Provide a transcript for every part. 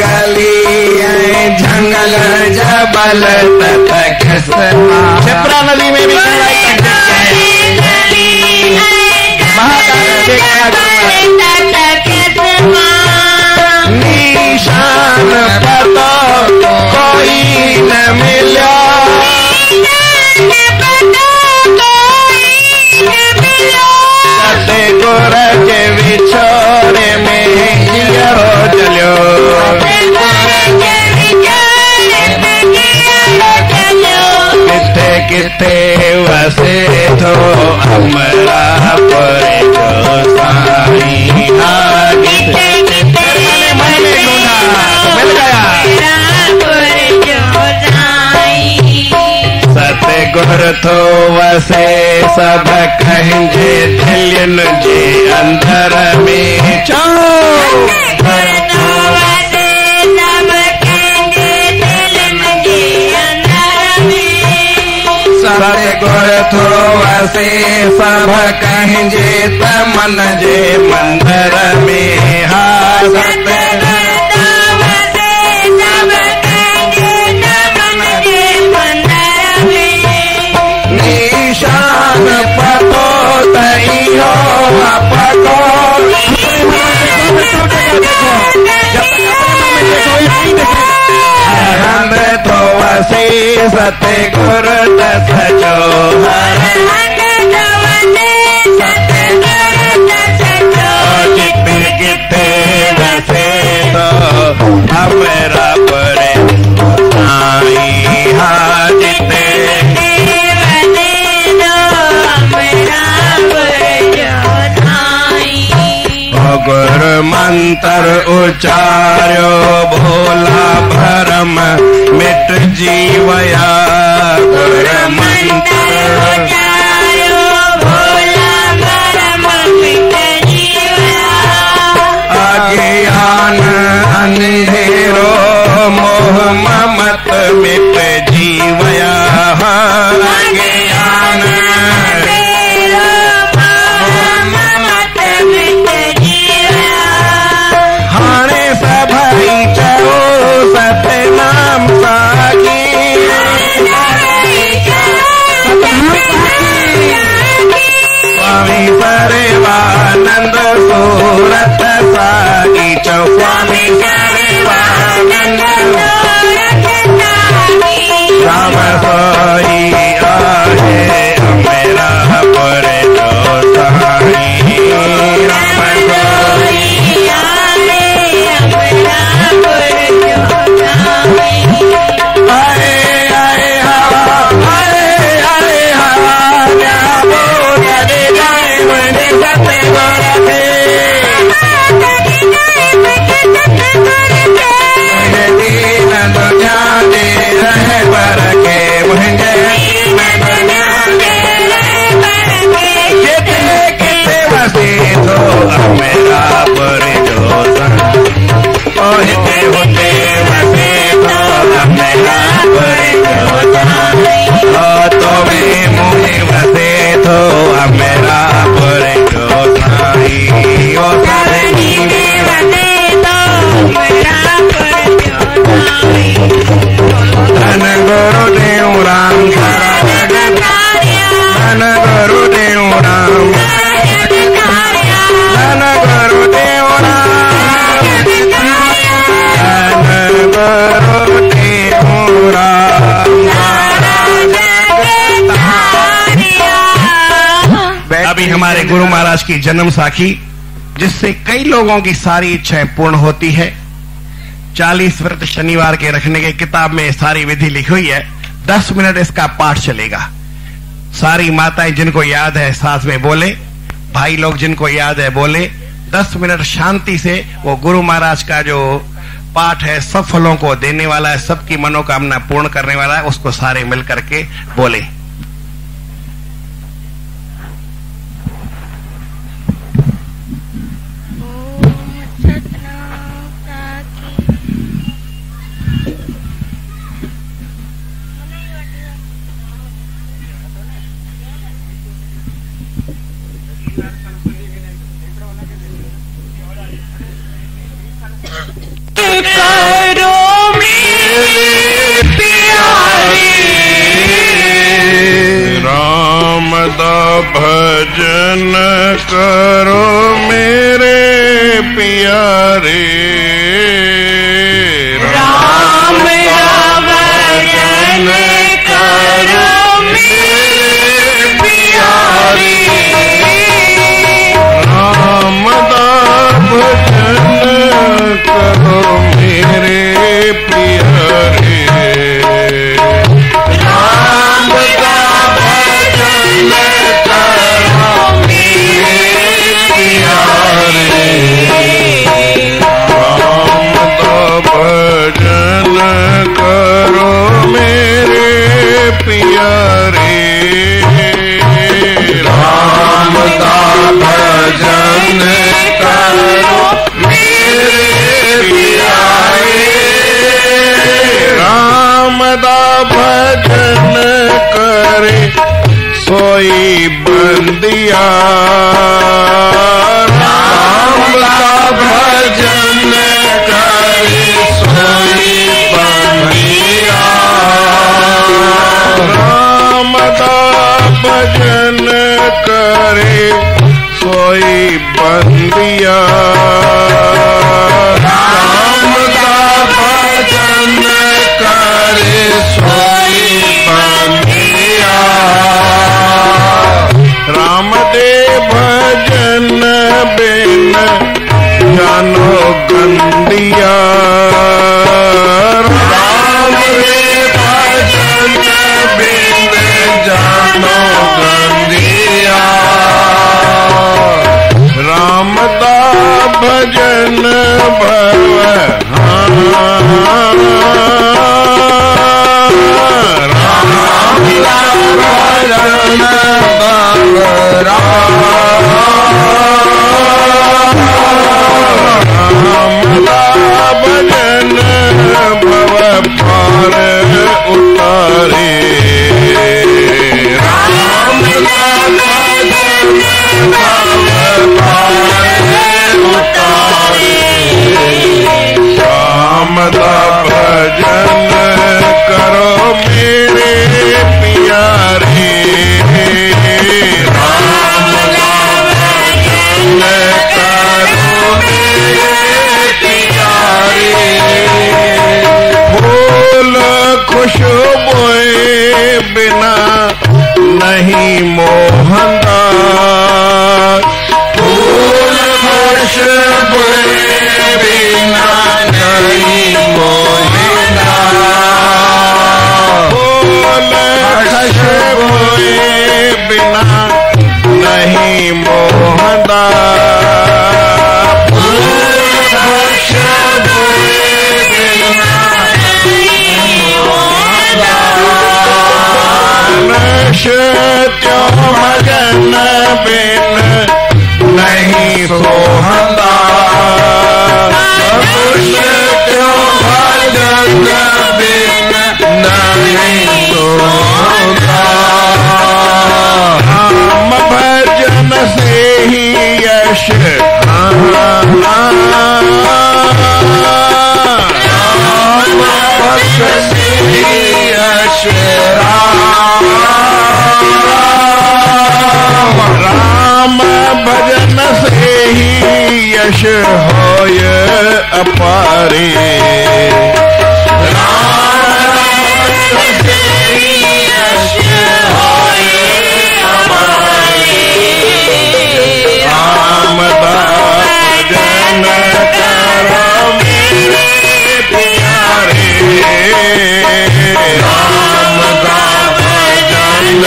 गली जंगल जबल तक क्षिप्रा नदी में भी निशान पता कोई न मिला, गुर के बिछोरे में हो चलो, किथे किथे वसे तो हमरा पर जो साई मिल गया सतगुर तो वसे सब कहेंगे दिलियन जे अंदर में सतगुर तो वसे सब कहेंगे तमन जे मंदिर में हाथ निशान पतो तई हो पतो हम तो वसे सतगुर सचो कितने कितने वसे तो हमरा पर आई हाँ जितने गुर मंत्र उचार्यो भोला भरम मिट जीवया, गुर मंत्र उचार्यो भोला भरम मिट जीवया, अज्ञान अंधेरो मोह ममत मिट जीवया, अज्ञान सतनाम साखी स्वामी सर्वानंद सूरत सागी स्वामी सर्वानंद राम सोई आहे मेरा पर जो साई राम सोई मेरा पर जो होते होते वसे तो मेरा पर जो तो में मुझे वसे तो मेरा पर जो साई ओ साई में वसे तो मेरा पर जो साई धन गुरुदेव राम धन गुरुदेव राम धन गुरुदेव राम धन गुरुदेव राम। अभी हमारे गुरु महाराज की जन्म साखी जिससे कई लोगों की सारी इच्छाएं पूर्ण होती है। 40 व्रत शनिवार के रखने के किताब में सारी विधि लिखी हुई है। 10 मिनट इसका पाठ चलेगा। सारी माताएं जिनको याद है साथ में बोले, भाई लोग जिनको याद है बोले। 10 मिनट शांति से वो गुरु महाराज का जो पाठ है सब फलों को देने वाला है, सबकी मनोकामना पूर्ण करने वाला है, उसको सारे मिल करके बोले। भजन करो मेरे प्यारे, राम का भजन करो मेरे प्यारे, राम का भजन करो मेरे प्यारे, राम का भजन करो मेरे प्यारे, राम का भजन करो मेरे प्यारे, राम का भजन करो मेरे प्यारे, राम का भजन करे सोई बंदिया, राम का भजन करे सोई बंदिया, राम का भजन करे सोई बंदिया, राम का भजन करे सोई बंदिया, राम दे भजन बिन जानो गंदिया, राम दे भजन बिन जानो गंदिया, राम दा भजन भव राम दा भजन भव राम दा भजन भव पार उतारे, राम दा भजन भव पार उतारे, राम दा भजन करो मेरे प्यारे, राम दा भजन करो मेरे प्यारे, फूल खुशबोए बिना नहीं मोहंदा, फूल खुशबोए बिना नहीं मोहंदा, फूल खुशबोए बिना नहीं मोहंदा, फूल खुशबोए बिना नहीं मोहंदा, नश त्यों भजन बिन नहीं सोहंदा, नश त्यों भजन बिन नहीं सोहंदा, राम भजन से ही यश, राम भजन से ही यश, राम भजन से ही यश होय अपारे, राम भजन से ही यश होय अपारे, राम दा भजन करो मेरे प्यारे, राम दा भजन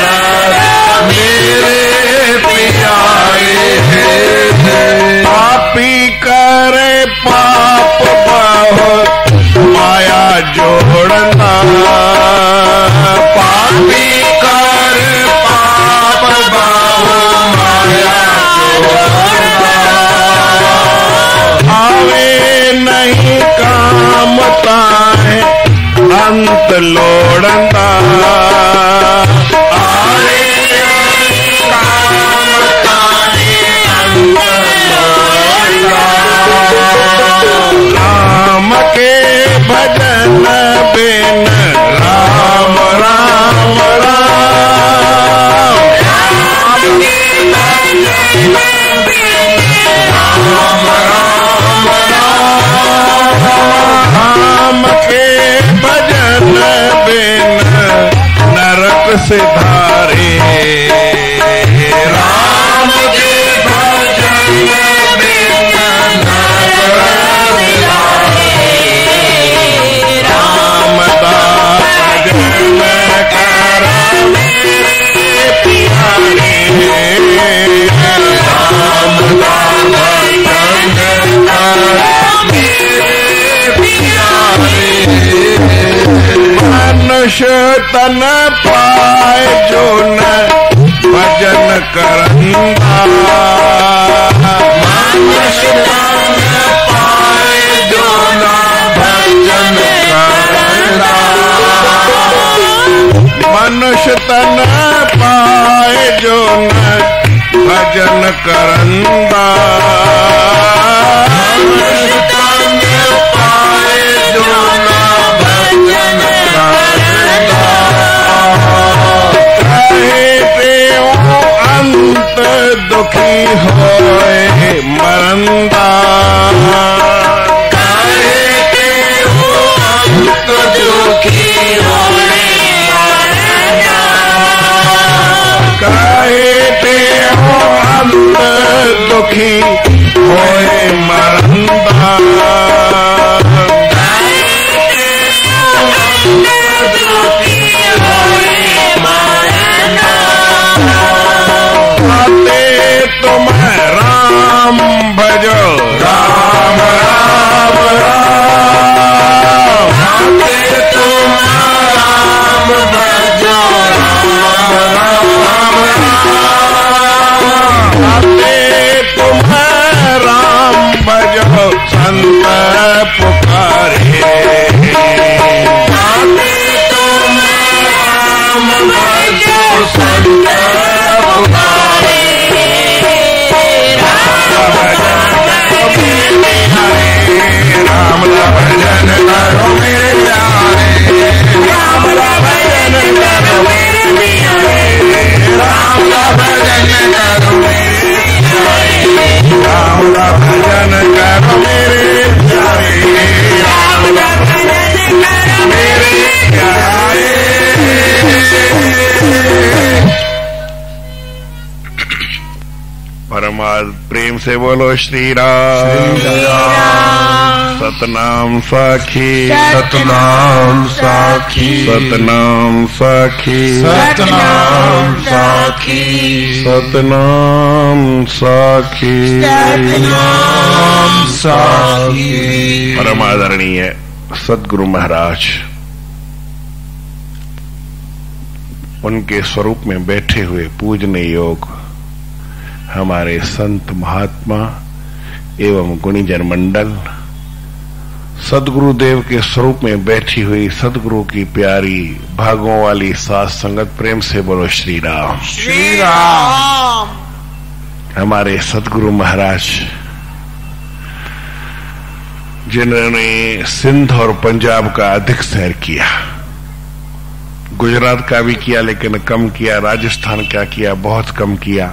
करो मेरे प्यारे, पापी करे पाप बहु मनुष्य तन पाए जो न भजन करंदा, मनुष्य तन पाए जो न भजन करंदा, मनुष्य तन पाए जो न भजन करंदा, मनुष्य तन पाए जो न भजन करंदा, कहे अंत दुखी होए मरंदा, कहे अंत दुखी होए मरंदा, कहे अंत दुखी होए मरंदा, तुम राम भजो राम राम राम, तुम राम भजो राम राम राम, तुम राम भजो संत पुकारे, तुम राम भजो संत पुकारे, राम का भजन करो मेरे प्यारे, राम का भजन करो मेरे प्यारे, राम का भजन करो मेरे प्यारे, राम का भजन करो मेरे प्यारे, राम का भजन करो मेरे प्यारे। परमात्मा प्रेम से बोलो श्री राम, सतनाम साखी, सतनाम साखी, सतनाम साखी, सतनाम साखी, सतनाम साखी, सतनाम साखी। परम आदरणीय सद्गुरु महाराज, उनके स्वरूप में बैठे हुए पूजनीय योग हमारे संत महात्मा एवं गुणीजन मंडल, सदगुरुदेव के स्वरूप में बैठी हुई सदगुरु की प्यारी भागों वाली साथ संगत, प्रेम से बोलो श्री राम, श्री राम। हमारे सदगुरु महाराज जिन्होंने सिंध और पंजाब का अधिक सैर किया, गुजरात का भी किया लेकिन कम किया, राजस्थान का किया बहुत कम किया,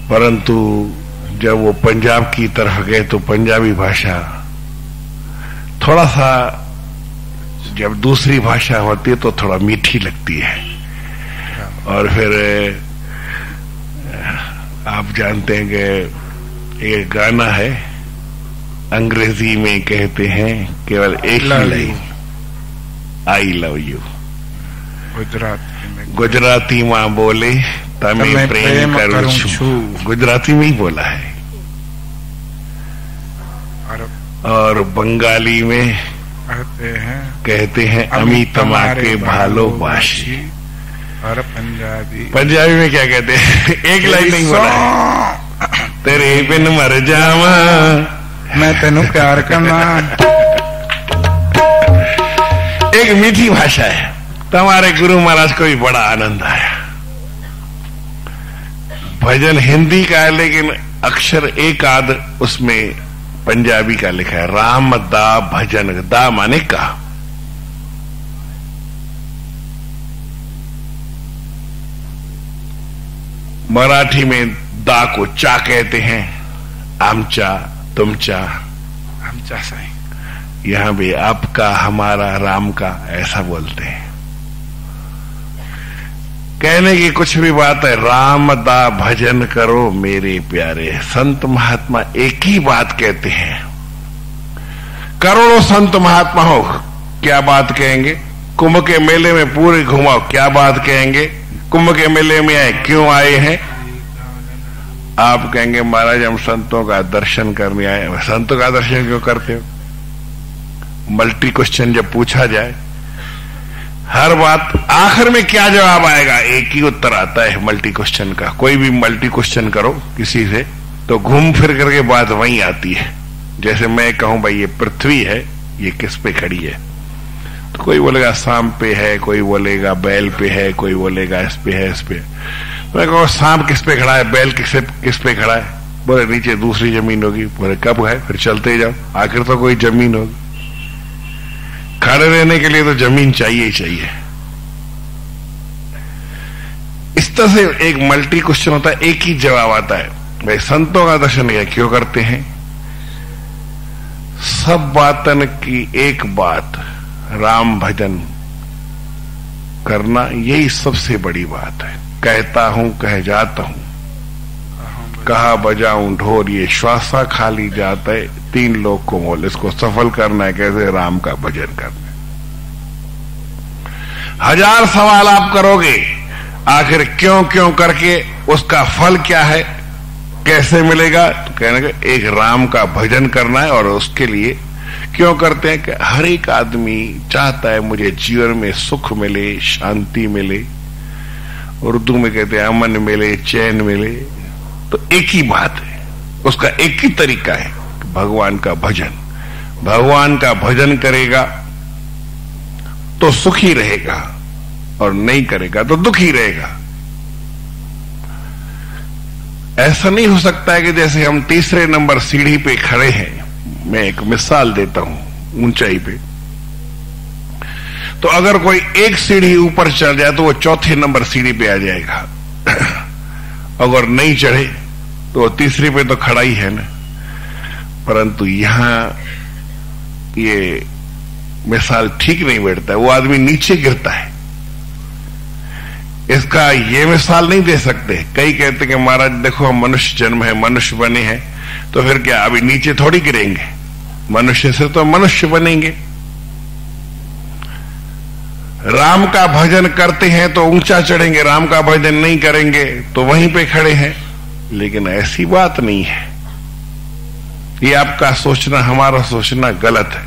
परंतु जब वो पंजाब की तरफ गए तो पंजाबी भाषा थोड़ा सा, जब दूसरी भाषा होती है तो थोड़ा मीठी लगती है। और फिर आप जानते हैं कि एक गाना है, अंग्रेजी में कहते हैं केवल एक ही line, I love you. Gujarati माँ बोले तमें प्रेम करूं छू, गुजराती में ही बोला है। और बंगाली में कहते हैं अमी तमाके भालोबाशी, और पंजाबी में क्या कहते हैं, एक लाइन नहीं बोला है, तेरे बिन मर जावा मैं तेनू प्यार करना। एक मीठी भाषा है। तो हमारे गुरु महाराज को भी बड़ा आनंद आया। भजन हिंदी का है लेकिन अक्षर एक आध उसमें पंजाबी का लिखा है, राम दा भजन, दा माने का। मराठी में दा को चा कहते हैं, आमचा, तुमचा, आमचा साईं। यहां भी आपका, हमारा, राम का ऐसा बोलते हैं। कहने की कुछ भी बात है, राम दा भजन करो मेरे प्यारे। संत महात्मा एक ही बात कहते हैं। करोड़ों संत महात्मा हो, क्या बात कहेंगे? कुंभ के मेले में पूरे घुमाओ, क्या बात कहेंगे? कुंभ के मेले में आए, क्यों आए हैं? आप कहेंगे महाराज हम संतों का दर्शन करने आए। संतों का दर्शन क्यों करते हो? मल्टी क्वेश्चन जब पूछा जाए, हर बात आखिर में क्या जवाब आएगा, एक ही उत्तर आता है मल्टी क्वेश्चन का। कोई भी मल्टी क्वेश्चन करो किसी से तो घूम फिर करके बात वहीं आती है। जैसे मैं कहूं भाई ये पृथ्वी है, ये किस पे खड़ी है, तो कोई बोलेगा सांप पे है, कोई बोलेगा बैल पे है, कोई बोलेगा इस पे है, इस पे। मैं कहूँ सांप किस पे खड़ा है, बैल किस पे खड़ा है, बोले नीचे दूसरी जमीन होगी। बोले कब है, फिर चलते जाओ, आखिर तो कोई जमीन होगी। खड़े रहने के लिए तो जमीन चाहिए ही चाहिए। इस तरह से एक मल्टी क्वेश्चन होता है, एक ही जवाब आता है। भाई संतों का दर्शन क्यों करते हैं? सब बातन की एक बात, राम भजन करना, यही सबसे बड़ी बात है। कहता हूं कह जाता हूं, कहा बजाऊं ढोल, ये श्वासा खाली जाता है, 3 लोग को मोल। इसको सफल करना है कैसे? राम का भजन करना। 1000 सवाल आप करोगे, आखिर क्यों क्यों करके उसका फल क्या है, कैसे मिलेगा? तो कहने का एक राम का भजन करना है। और उसके लिए क्यों करते हैं कि हर एक आदमी चाहता है मुझे जीवन में सुख मिले, शांति मिले, उर्दू में कहते हैं अमन मिले, चैन मिले। तो एक ही बात है, उसका एक ही तरीका है, भगवान का भजन। भगवान का भजन करेगा तो सुखी रहेगा, और नहीं करेगा तो दुखी रहेगा। ऐसा नहीं हो सकता है कि जैसे हम तीसरे नंबर सीढ़ी पे खड़े हैं, मैं एक मिसाल देता हूं ऊंचाई पे, तो अगर कोई एक सीढ़ी ऊपर चढ़ जाए तो वो चौथे नंबर सीढ़ी पे आ जाएगा। अगर नहीं चढ़े तो वो तीसरी पे तो खड़ा ही है ना। परंतु यहां ये मिसाल ठीक नहीं बैठता है, वो आदमी नीचे गिरता है। इसका ये मिसाल नहीं दे सकते। कई कहते हैं कि महाराज देखो हम मनुष्य जन्म है, मनुष्य बने हैं, तो फिर क्या अभी नीचे थोड़ी गिरेंगे, मनुष्य से तो मनुष्य बनेंगे। राम का भजन करते हैं तो ऊंचा चढ़ेंगे, राम का भजन नहीं करेंगे तो वहीं पे खड़े हैं। लेकिन ऐसी बात नहीं है। ये आपका सोचना, हमारा सोचना गलत है।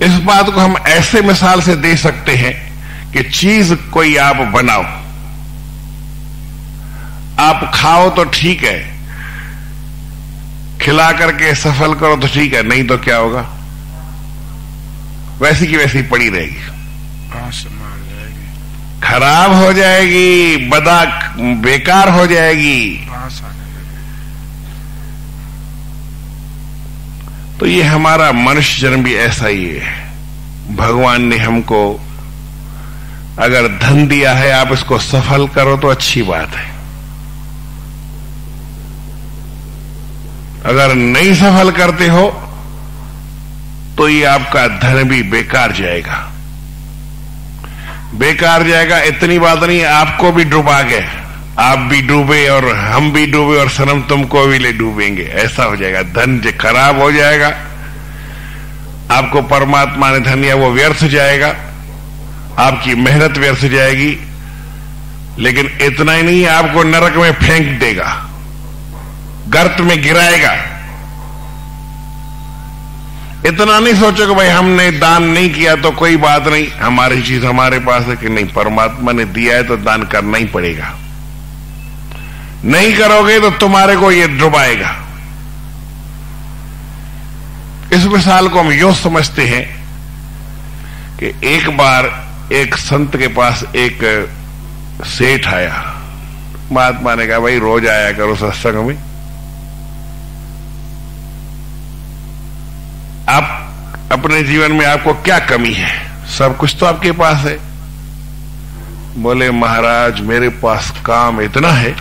इस बात को हम ऐसे मिसाल से दे सकते हैं कि चीज कोई आप बनाओ, आप खाओ तो ठीक है, खिला करके सफल करो तो ठीक है, नहीं तो क्या होगा, वैसी की वैसी पड़ी रहेगी, खराब हो जाएगी, बेकार हो जाएगी। तो ये हमारा मनुष्य जन्म भी ऐसा ही है। भगवान ने हमको अगर धन दिया है, आप इसको सफल करो तो अच्छी बात है। अगर नहीं सफल करते हो तो ये आपका धन भी बेकार जाएगा, बेकार जाएगा। इतनी बात नहीं, आपको भी डुबा गए, आप भी डूबे और हम भी डूबे और सनम तुमको भी ले डूबेंगे, ऐसा हो जाएगा। धन जो खराब हो जाएगा, आपको परमात्मा ने धन दिया वो व्यर्थ जाएगा, आपकी मेहनत व्यर्थ जाएगी। लेकिन इतना ही नहीं, आपको नरक में फेंक देगा, गर्त में गिराएगा। इतना नहीं सोचो कि भाई हमने दान नहीं किया तो कोई बात नहीं, हमारी चीज हमारे पास है, कि नहीं, परमात्मा ने दिया है तो दान करना ही पड़ेगा। नहीं करोगे तो तुम्हारे को ये डुबाएगा। इस मिसाल को हम यूं समझते हैं कि एक बार एक संत के पास एक सेठ आया। महात्मा ने कहा भाई रोज आया करो सत्संग में, आप अपने जीवन में आपको क्या कमी है, सब कुछ तो आपके पास है। बोले महाराज मेरे पास काम इतना है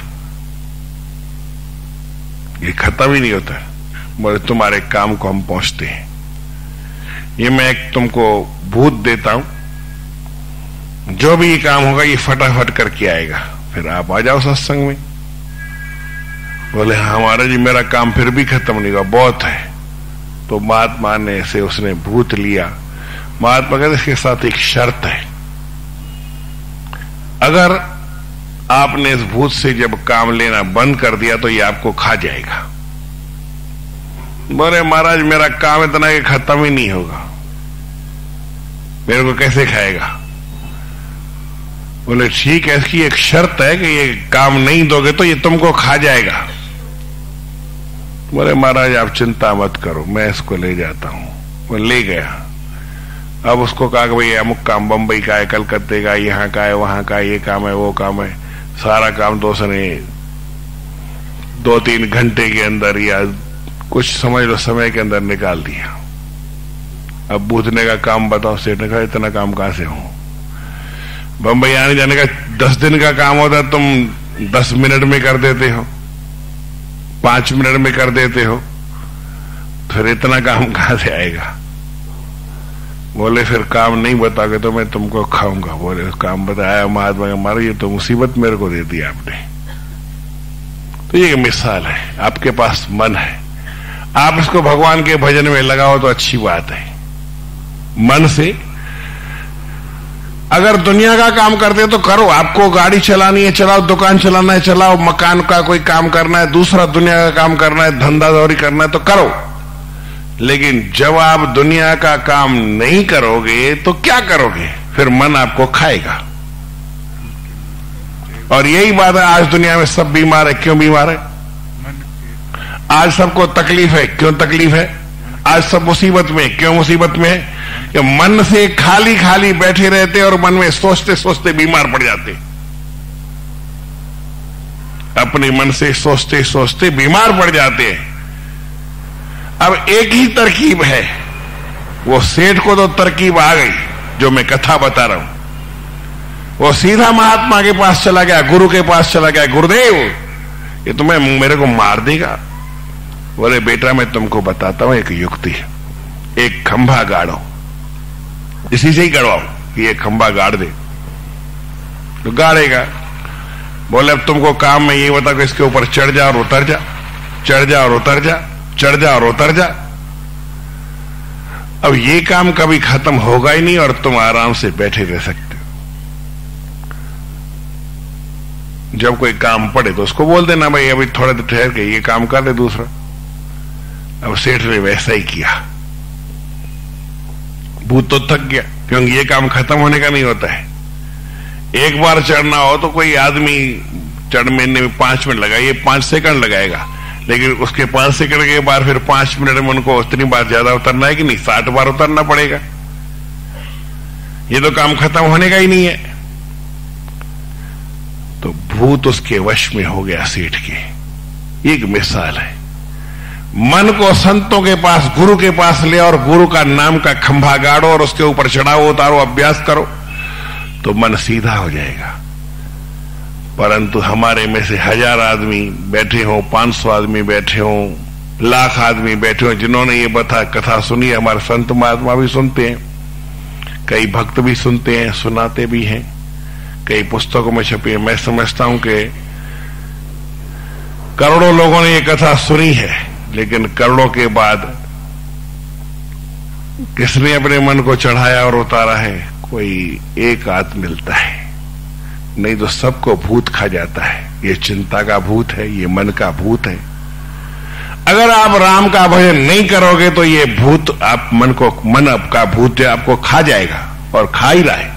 ये खत्म ही नहीं होता। बोले तुम्हारे काम को हम पहुंचते हैं, ये मैं तुमको भूत देता हूं, जो भी ये काम होगा ये फटाफट करके आएगा, फिर आप आ जाओ सत्संग में। बोले हाँ महाराज जी मेरा काम फिर भी खत्म नहीं हुआ, बहुत है। तो महात्मा ने से उसने भूत लिया। महात्मा कहते इसके साथ एक शर्त है, अगर आपने इस भूत से जब काम लेना बंद कर दिया तो ये आपको खा जाएगा, बोले महाराज मेरा काम इतना कि खत्म ही नहीं होगा, मेरे को कैसे खाएगा? बोले ठीक है, इसकी एक शर्त है कि ये काम नहीं दोगे तो ये तुमको खा जाएगा। बोले महाराज आप चिंता मत करो, मैं इसको ले जाता हूं। वो ले गया। अब उसको कहा कि भाई अमुक काम बंबई का है, कलकत्ते का, यहाँ का है, वहां का, ये काम है, वो काम है। सारा काम तो उसने 2-3 घंटे के अंदर या कुछ समझ लो समय के अंदर निकाल दिया। अब बूझने का काम बताओ। सेठ ने कहा इतना काम कहां से हो? बंबई आने जाने का 10 दिन का काम होता, तुम 10 मिनट में कर देते हो, 5 मिनट में कर देते हो, फिर इतना काम कहां से आएगा? बोले फिर काम नहीं बताओगे तो मैं तुमको खाऊंगा। बोले काम बताया महात्मा का, मारो ये तो मुसीबत मेरे को दे दी आपने। तो ये मिसाल है, आपके पास मन है, आप इसको भगवान के भजन में लगाओ तो अच्छी बात है। मन से अगर दुनिया का काम करते हो तो करो, आपको गाड़ी चलानी है चलाओ, दुकान चलाना है चलाओ, मकान का कोई काम करना है, दूसरा दुनिया का काम करना है, धंधा दौरी करना है तो करो। लेकिन जब आप दुनिया का काम नहीं करोगे तो क्या करोगे? फिर मन आपको खाएगा। और यही बात है, आज दुनिया में सब बीमार है। क्यों बीमार है? आज सबको तकलीफ है। क्यों तकलीफ है? आज सब मुसीबत में। क्यों मुसीबत में है? कि मन से खाली खाली बैठे रहते और मन में सोचते सोचते बीमार पड़ जाते। अपने मन से सोचते सोचते बीमार पड़ जाते हैं। अब एक ही तरकीब है, वो सेठ को तो तरकीब आ गई जो मैं कथा बता रहा हूं। वो सीधा महात्मा के पास चला गया, गुरु के पास चला गया। गुरुदेव ये तुम्हें मेरे को मार देगा। बोले बेटा मैं तुमको बताता हूं एक युक्ति है, एक खंभा गाड़ो, इसी से ही गड़वाओ कि ये खंभा गाड़ दे। तो गाड़ेगा। बोले अब तुमको काम में ये बता कि इसके ऊपर चढ़ जा और उतर जा, चढ़ जा और उतर जा, चढ़ जा और उतर जा। अब ये काम कभी खत्म होगा ही नहीं और तुम आराम से बैठे रह सकते हो। जब कोई काम पड़े तो उसको बोल देना भाई अभी थोड़ा देर ठहर के ये काम कर दे दूसरा। अब सेठ ने वैसा ही किया। भूत तो थक गया, क्योंकि ये काम खत्म होने का नहीं होता है। एक बार चढ़ना हो तो कोई आदमी चढ़ने में 5 मिनट लगा, ये 5 सेकंड लगाएगा। लेकिन उसके 5 सेकंड के बाद फिर 5 मिनट में उनको उतनी बार ज्यादा उतरना है कि नहीं, 60 बार उतरना पड़ेगा। ये तो काम खत्म होने का ही नहीं है। तो भूत उसके वश में हो गया सेठ के। एक मिसाल है। मन को संतों के पास, गुरु के पास ले और गुरु का नाम का खंभा गाड़ो और उसके ऊपर चढ़ाओ उतारो, अभ्यास करो तो मन सीधा हो जाएगा। परंतु हमारे में से 1000 आदमी बैठे हों, 500 आदमी बैठे हों, 1,00,000 आदमी बैठे हों, जिन्होंने ये कथा सुनी है, हमारे संत महात्मा भी सुनते हैं, कई भक्त भी सुनते हैं, सुनाते भी हैं, कई पुस्तकों में छपी है। मैं समझता हूं कि करोड़ों लोगों ने ये कथा सुनी है, लेकिन करोड़ों के बाद किसने अपने मन को चढ़ाया और उतारा है? कोई एक आदमी मिलता है, नहीं तो सबको भूत खा जाता है। ये चिंता का भूत है, ये मन का भूत है। अगर आप राम का भजन नहीं करोगे तो ये भूत आप मन का भूत जो आपको खा जाएगा और खा ही रहा है।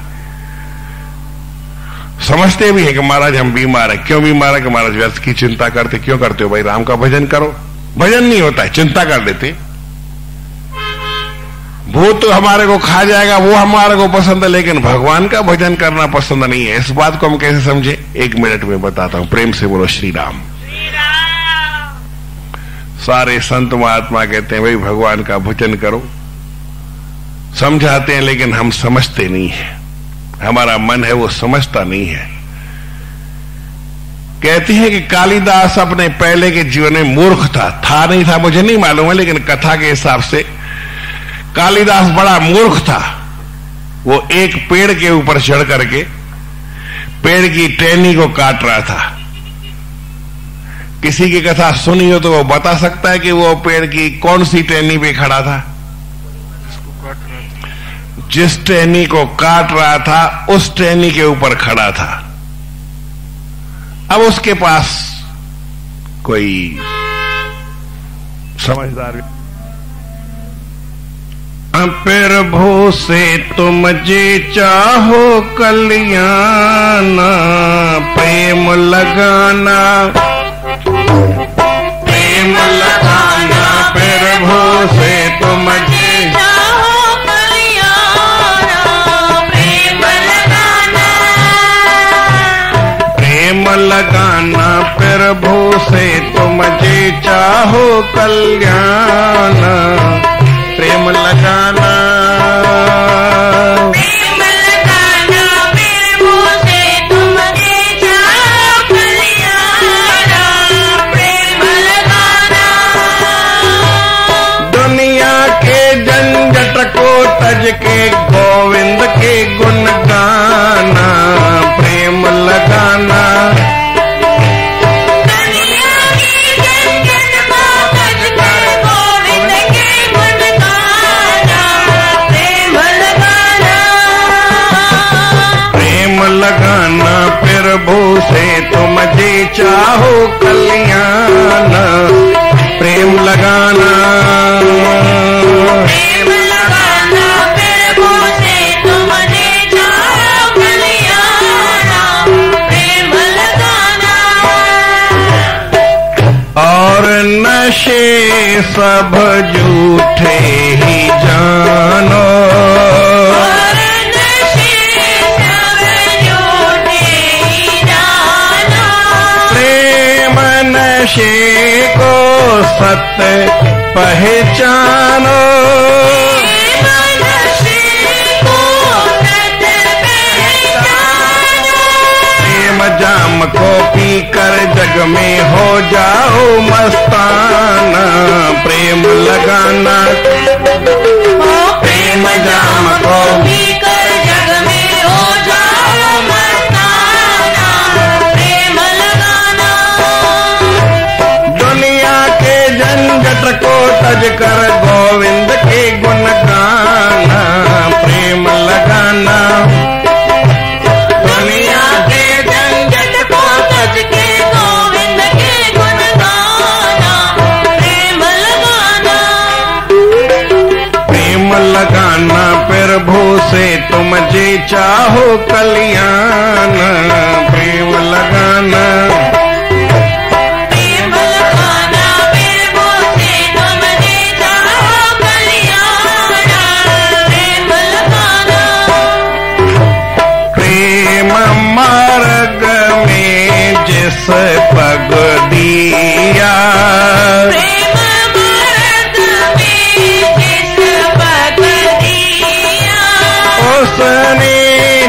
समझते भी है कि महाराज हम बीमार है। क्यों बीमार है? कि महाराज व्यर्थ की चिंता करते। क्यों करते हो भाई? राम का भजन करो। भजन नहीं होता है, चिंता कर लेते। भूत तो हमारे को खा जाएगा, वो हमारे को पसंद है, लेकिन भगवान का भजन करना पसंद नहीं है। इस बात को हम कैसे समझे? 1 मिनट में बताता हूं। प्रेम से बोलो श्री राम। सारे संत महात्मा कहते हैं भाई भगवान का भजन करो, समझाते हैं, लेकिन हम समझते नहीं है। हमारा मन है वो समझता नहीं है। कहते हैं कि कालिदास अपने पहले के जीवन में मूर्ख था नहीं था मुझे नहीं मालूम है, लेकिन कथा के हिसाब से कालिदास बड़ा मूर्ख था। वो एक पेड़ के ऊपर चढ़ करके पेड़ की टहनी को काट रहा था। किसी की कथा सुनी हो तो वो बता सकता है कि वो पेड़ की कौन सी टहनी पे खड़ा था? जिस टहनी को काट रहा था उस टहनी के ऊपर खड़ा था। अब उसके पास कोई समझदार प्रभु से तुम जे चाहो कल्याण, प्रेम लगाना, प्रेम लगाना, प्रभु से तुम जे चाहो कल्याण, प्रेम लगाना, प्रेम लगाना, प्रभु से तुम जे चाहो कल्याण, प्रेम लगाना, प्रेम लगाना, प्रभु से तुम जे चाहो कल्याण, प्रेम लगाना, दुनिया के झंझट को तज के गोविंद के गुण गाना, प्रेम लगाना, दुनिया की झंझट को तज कर गोविंद के गुण गाना, प्रेम लगाना, प्रेम लगाना, प्रभु से तुम जे चाहो कल्याण, प्रेम लगाना, प्रेम लगाना, प्रभु से तुम जे चाहो कल्याण, प्रेम लगाना, और नशे सब झूठे ही जानो, और नशे सब झूठे ही जानो, प्रेम नशे को सत्य पहचानो, प्रेम नशे को सत्य पहचानो, प्रेम जाम को पीकर जग में हो जाओ मस्ताना, प्रेम लगाना, प्रेम जाम को पीकर जग में हो जाओ मस्ताना, प्रेम लगाना, दुनिया के झंझट को तज कर गोविंद के गुण गाना, प्रेम लगाना, दुनिया के झंझट को तज के गोविंद के गुण गाना, प्रेम लगाना, प्रेम लगाना, प्रभु से तुम जे चाहो कल्याण, प्रेम लगाना, प्रेम लगाना, प्रभु से तुम जे चाहो कल्याण, प्रेम लगाना, प्रेम मार्ग में जिस पग दिया, प्रेम मार्ग में जिस पग दिया, उसने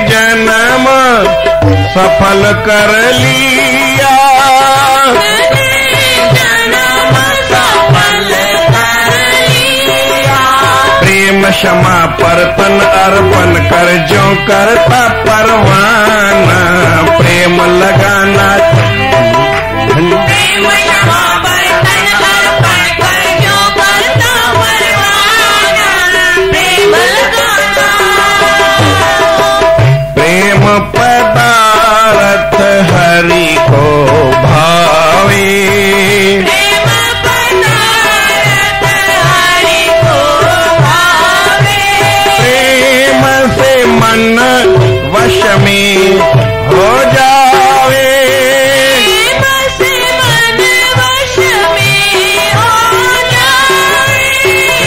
जन्म सफल कर लिया, जन्म सफल कर लिया, प्रेम क्षमा पर तन अर्पण कर जो करता परवाना, प्रेम लगाना, प्रेम क्षमा पर तन अर्पण कर जो करता परवाना, प्रेम लगाना, प्रेम पदार्थ हरि को भावे, प्रेम पदार्थ हरि को भावे, प्रेम से मन वश में हो जावे, प्रेम से मन वश में हो जाए,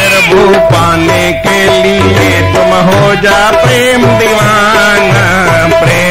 प्रभु पाने के लिए तुम हो जा प्रेम दीवाना, प्रेम